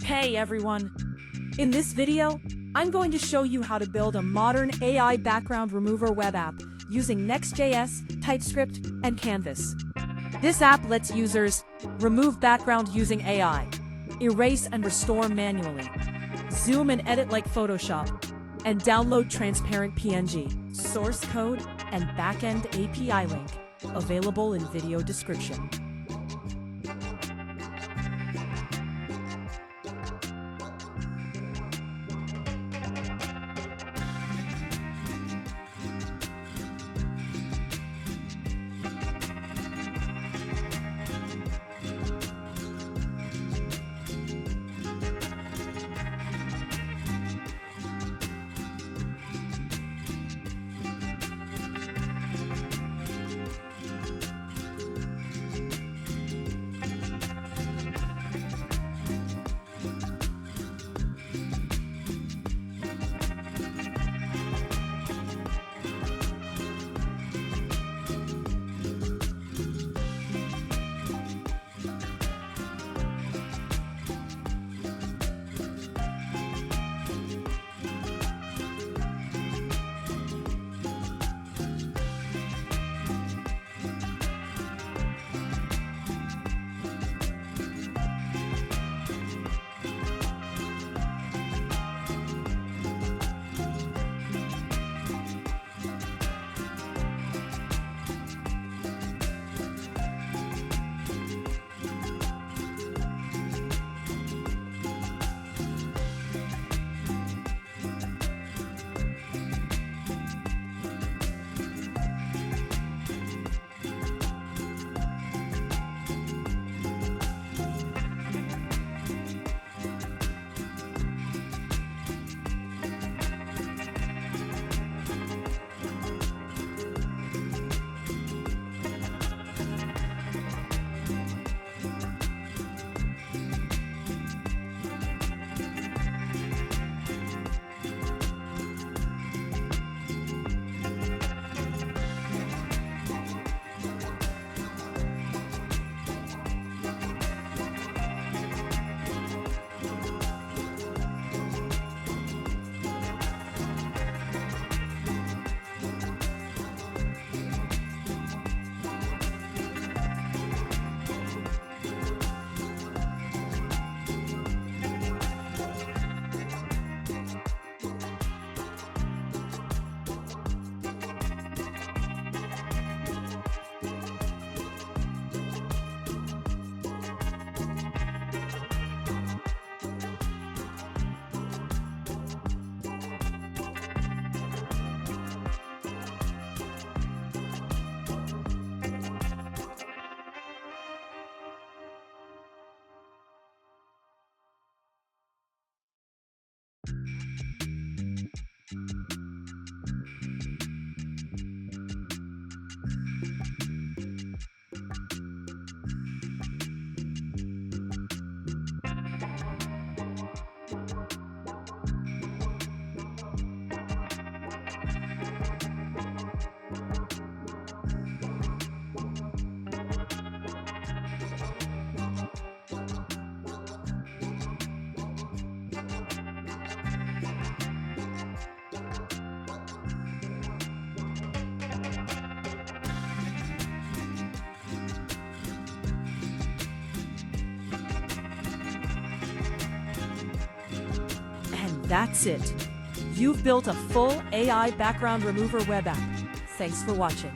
Hey everyone! In this video, I'm going to show you how to build a modern AI background remover web app using Next.js, TypeScript, and Canvas. This app lets users remove background using AI, erase and restore manually, zoom and edit like Photoshop, and download transparent PNG, source code, and Backend API link, available in video description. That's it. You've built a full AI background remover web app. Thanks for watching.